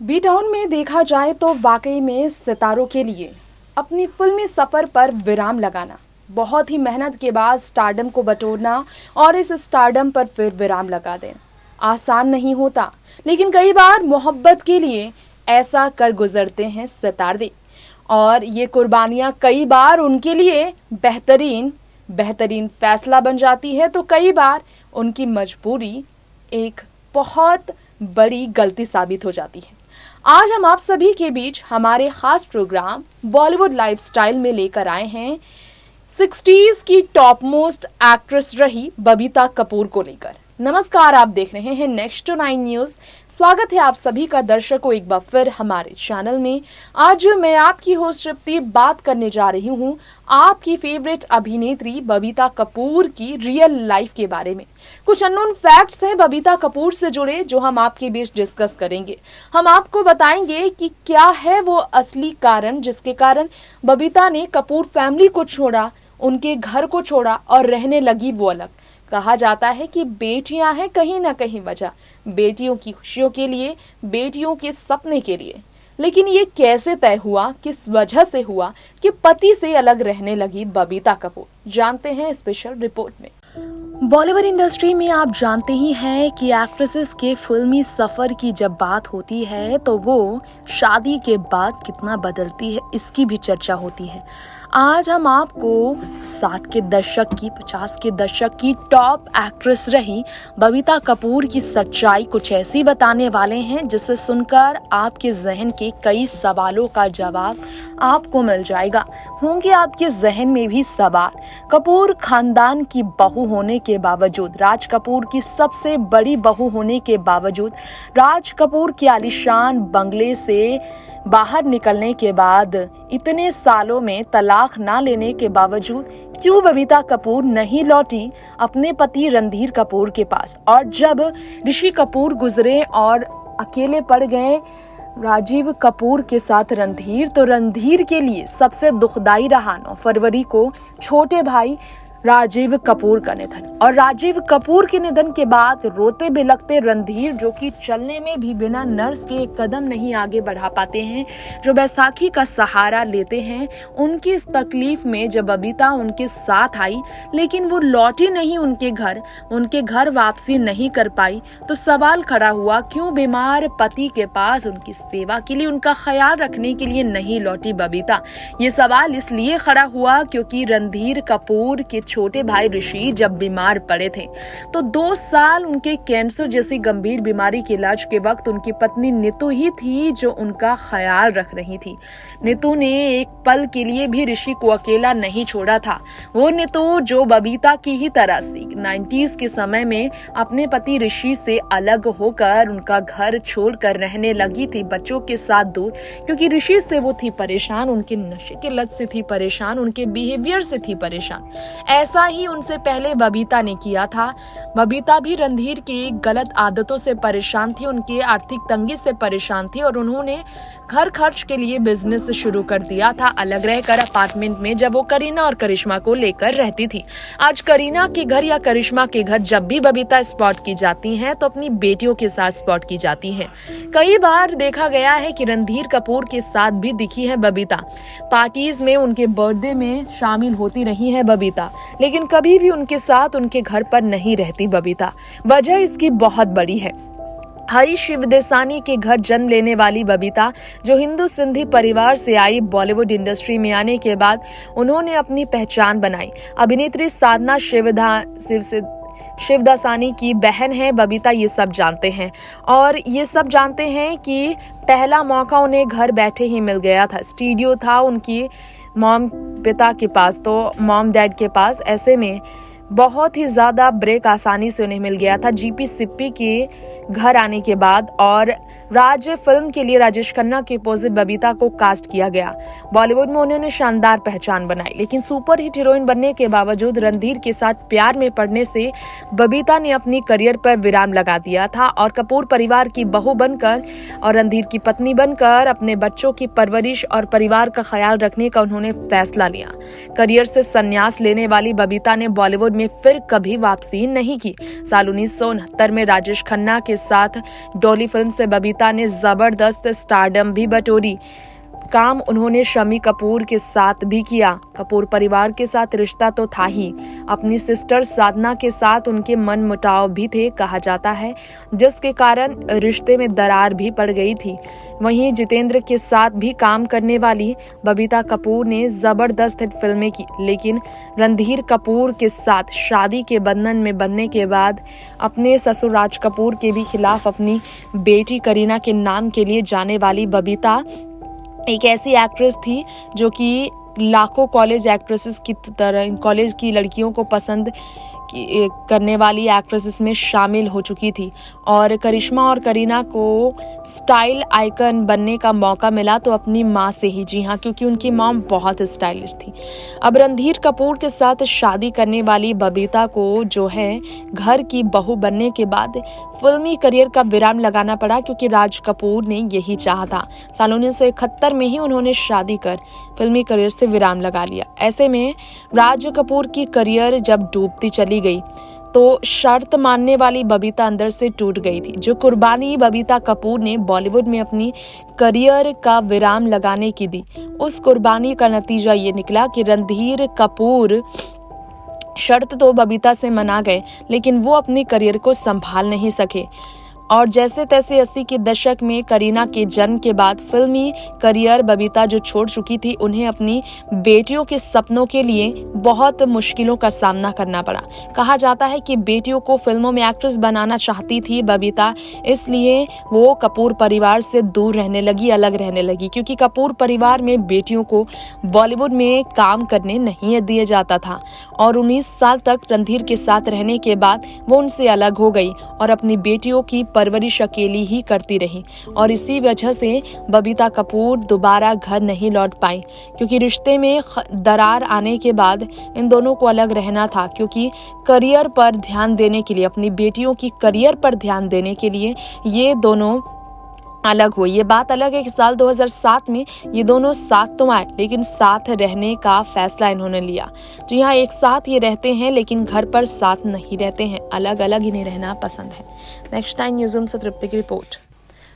B town में देखा जाए तो वाकई में सितारों के लिए अपनी फिल्मी सफर पर विराम लगाना, बहुत ही मेहनत के बाद स्टारडम को बटोरना और इस स्टारडम पर फिर विराम लगा देना आसान नहीं होता। लेकिन कई बार मोहब्बत के लिए ऐसा कर गुजरते हैं सितारे, और ये कुर्बानियां कई बार उनके लिए बेहतरीन फैसला बन जाती है, तो कई बार उनकी मजबूरी एक बहुत बड़ी गलती साबित हो जाती है। आज हम आप सभी के बीच हमारे खास प्रोग्राम बॉलीवुड लाइफस्टाइल में लेकर आए हैं 60s की टॉप मोस्ट एक्ट्रेस रही बबीता कपूर को लेकर। नमस्कार, आप देख रहे हैं नेक्स्ट टू 9 न्यूज। स्वागत है आप सभी का दर्शकों एक बार फिर हमारे चैनल में। आज मैं आपकी होस्ट तृप्ति बात करने जा रही हूं आपकी फेवरेट अभिनेत्री बबीता कपूर की रियल लाइफ के बारे में। कुछ अननोन फैक्ट्स हैं बबीता कपूर से जुड़े जो हम आपके बीच डिस्कस करेंगे। हम आपको बताएंगे कि क्या है वो असली कारण जिसके कारण बबीता ने कपूर फैमिली को छोड़ा, उनके घर को छोड़ा और रहने लगी वो अलग। कहा जाता है कि बेटियां हैं कहीं ना कहीं वजह, बेटियों की खुशियों के लिए, बेटियों के सपने के लिए। लेकिन ये कैसे तय हुआ, किस वजह से हुआ कि पति से अलग रहने लगी बबीता कपूर, जानते हैं स्पेशल रिपोर्ट में। बॉलीवुड इंडस्ट्री में आप जानते ही हैं कि एक्ट्रेसेस के फिल्मी सफर की जब बात होती है तो वो शादी के बाद कितना बदलती है इसकी भी चर्चा होती है। आज हम आपको 60 के दशक की, 50 के दशक की टॉप एक्ट्रेस रही बबीता कपूर की सच्चाई कुछ ऐसी बताने वाले हैं जिसे सुनकर आपके जहन के कई सवालों का जवाब आपको मिल जाएगा। होंगे आपके जहन में भी सवाल। कपूर खानदान की बहू होने के बावजूद, राज कपूर की सबसे बड़ी बहू होने के बावजूद, राज कपूर के आलीशान बंगले से बाहर निकलने के बाद, इतने सालों में तलाक ना लेने के बावजूद क्यों बबीता कपूर नहीं लौटी अपने पति रणधीर कपूर के पास। और जब ऋषि कपूर गुजरे और अकेले पड़ गए राजीव कपूर के साथ रणधीर, तो रणधीर के लिए सबसे दुखदाई रहा 9 फरवरी को छोटे भाई राजीव कपूर का निधन। और राजीव कपूर के निधन के बाद रोते बिलखते रणधीर, जो कि चलने में भी बिना नर्स के एक कदम नहीं आगे बढ़ा पाते हैं, जो बैसाखी का सहारा लेते हैं, उनकी इस तकलीफ में जब बबीता उनके साथ आई लेकिन वो लौटी नहीं उनके घर वापसी नहीं कर पाई, तो सवाल खड़ा हुआ क्यों बीमार पति के पास उनकी सेवा के लिए, उनका ख्याल रखने के लिए नहीं लौटी बबीता। ये सवाल इसलिए खड़ा हुआ क्योंकि रणधीर कपूर के छोटे भाई ऋषि जब बीमार पड़े थे तो 2 साल उनके कैंसर जैसी गंभीर बीमारी के इलाज के वक्त उनकी पत्नी नीतू ही थी जो उनका ख्याल रख रही थी। नीतू ने एक पल के लिए भी ऋषि को अकेला नहीं छोड़ा था। वो नीतू जो बबीता की ही तरह से 90s के समय में अपने पति ऋषि से अलग होकर उनका घर छोड़कर रहने लगी थी, बच्चों के साथ दूर, क्योंकि ऋषि से वो थी परेशान, उनके नशे के लत से थी परेशान, उनके बिहेवियर से थी परेशान। ऐसा ही उनसे पहले बबीता ने किया था। बबीता भी रणधीर की गलत आदतों से परेशान थी, उनकी आर्थिक तंगी से परेशान थी और उन्होंने घर खर्च के लिए बिजनेस शुरू कर दिया था अलग रहकर अपार्टमेंट में, जब वो करीना और करिश्मा को लेकर रहती थी। आज करीना के घर या करिश्मा के घर जब भी बबीता स्पॉट की जाती हैं तो अपनी बेटियों के साथ स्पॉट की जाती हैं। कई बार देखा गया है कि रणधीर कपूर के साथ भी दिखी है बबीता, पार्टीज में, उनके बर्थडे में शामिल होती रही है बबीता, लेकिन कभी भी उनके साथ उनके घर पर नहीं रहती बबीता। वजह इसकी बहुत बड़ी है। हरी शिवदेसानी के घर जन्म लेने वाली बबीता, जो हिंदू सिंधी परिवार से आई, बॉलीवुड इंडस्ट्री में आने के बाद उन्होंने अपनी पहचान बनाई। अभिनेत्री साधना शिवदासानी की बहन है बबीता, ये सब जानते हैं। और ये सब जानते हैं कि पहला मौका उन्हें घर बैठे ही मिल गया था। स्टूडियो था उनकी मॉम पिता के पास, तो मॉम डैड के पास, ऐसे में बहुत ही ज्यादा ब्रेक आसानी से उन्हें मिल गया था जीपी सिप्पी के घर आने के बाद। और राज फिल्म के लिए राजेश खन्ना के अपोजिट बबीता को कास्ट किया गया। बॉलीवुड में उन्होंने शानदार पहचान बनाई, लेकिन सुपर हिट हीरोइन बनने के बावजूद रणधीर के साथ प्यार में पड़ने से बबीता ने अपनी करियर पर विराम लगा दिया था और कपूर परिवार की बहू बनकर और रणधीर की पत्नी बनकर अपने बच्चों की परवरिश और परिवार का ख्याल रखने का उन्होंने फैसला लिया। करियर से संन्यास लेने वाली बबीता ने बॉलीवुड में फिर कभी वापसी नहीं की। साल 1969 में राजेश खन्ना के साथ डॉली फिल्म से बबीता बबीता ने जबरदस्त स्टारडम भी बटोरी। काम उन्होंने शम्मी कपूर के साथ भी किया। कपूर परिवार के साथ रिश्ता तो था ही, अपनी सिस्टर साधना के साथ उनके मनमुटाव भी थे कहा जाता है, जिसके कारण रिश्ते में दरार भी पड़ गई थी। वहीं जितेंद्र के साथ भी काम करने वाली बबीता कपूर ने जबरदस्त हिट फिल्में की, लेकिन रणधीर कपूर के साथ शादी के बंधन में बंधने के बाद अपने ससुर राज कपूर के भी खिलाफ अपनी बेटी करीना के नाम के लिए जाने वाली बबीता एक ऐसी एक्ट्रेस थी जो कि लाखों कॉलेज एक्ट्रेसेस की तरह कॉलेज की लड़कियों को पसंद करने वाली एक्ट्रेसेस में शामिल हो चुकी थी। और करिश्मा और करीना को स्टाइल आइकन बनने का मौका मिला तो अपनी माँ से ही, जी हाँ, क्योंकि उनकी माँ बहुत स्टाइलिश थी। अब रणधीर कपूर के साथ शादी करने वाली बबीता को जो है घर की बहू बनने के बाद फिल्मी करियर का विराम लगाना पड़ा, क्योंकि राज कपूर ने यही चाहा था। साल 1971 में ही उन्होंने शादी कर फिल्मी करियर से विराम लगा लिया। ऐसे में राज कपूर की करियर जब डूबती चली गई तो शर्त मानने वाली बबीता अंदर से टूट गई थी। जो कुर्बानी बबीता कपूर ने बॉलीवुड में अपनी करियर का विराम लगाने की दी, उस कुर्बानी का नतीजा ये निकला कि रणधीर कपूर शर्त तो बबीता से मना गए, लेकिन वो अपनी करियर को संभाल नहीं सके। और जैसे तैसे 80 के दशक में करीना के जन्म के बाद फिल्मी करियर बबीता जो छोड़ चुकी थी, उन्हें अपनी बेटियों के सपनों के लिए बहुत मुश्किलों का सामना करना पड़ा। कहा जाता है कि बेटियों को फिल्मों में एक्ट्रेस बनाना चाहती थी बबीता, इसलिए वो कपूर परिवार से दूर रहने लगी, अलग रहने लगी, क्योंकि कपूर परिवार में बेटियों को बॉलीवुड में काम करने नहीं दिया जाता था। और 19 साल तक रणधीर के साथ रहने के बाद वो उनसे अलग हो गई और अपनी बेटियों की परवरिश अकेली ही करती रही। और इसी वजह से बबीता कपूर दोबारा घर नहीं लौट पाई, क्योंकि रिश्ते में दरार आने के बाद इन दोनों को अलग रहना था, क्योंकि करियर पर ध्यान देने के लिए, अपनी बेटियों की करियर पर ध्यान देने के लिए ये दोनों अलग हुई। ये बात अलग है कि साल 2007 में ये दोनों साथ तो आए, लेकिन साथ रहने का फैसला इन्होंने लिया। तो यहाँ एक साथ ये रहते हैं, लेकिन घर पर साथ नहीं रहते हैं, अलग अलग इन्हें रहना पसंद है। नेक्स्ट टाइम न्यूज़रूम से तृप्ति की रिपोर्ट।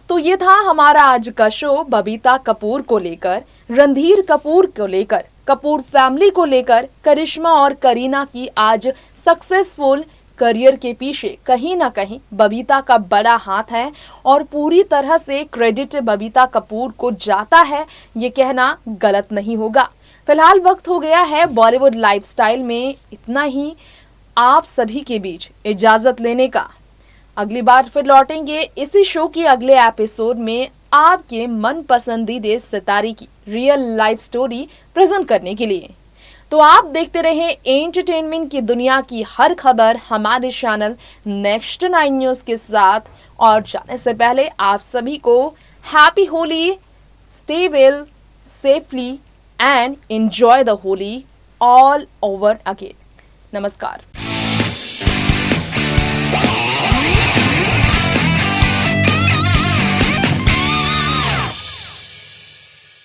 तो ये था हमारा आज का शो बबीता कपूर को लेकर, रणधीर कपूर को लेकर, कपूर फैमिली को लेकर, करिश्मा और करीना की आज सक्सेसफुल करियर के पीछे कहीं ना कहीं बबीता का बड़ा हाथ है और पूरी तरह से क्रेडिट बबीता कपूर को जाता है, ये कहना गलत नहीं होगा। फिलहाल वक्त हो गया है बॉलीवुड लाइफस्टाइल में इतना ही आप सभी के बीच इजाजत लेने का। अगली बार फिर लौटेंगे इसी शो की अगले एपिसोड में आपके मन पसंदीदा सितारे की रियल लाइफ स्टोरी प्रेजेंट करने के लिए। तो आप देखते रहे एंटरटेनमेंट की दुनिया की हर खबर हमारे चैनल नेक्स्ट 9 न्यूज़ के साथ। और जाने से पहले आप सभी को happy Holi, stay well, safely and enjoy the Holi all over again. नमस्कार।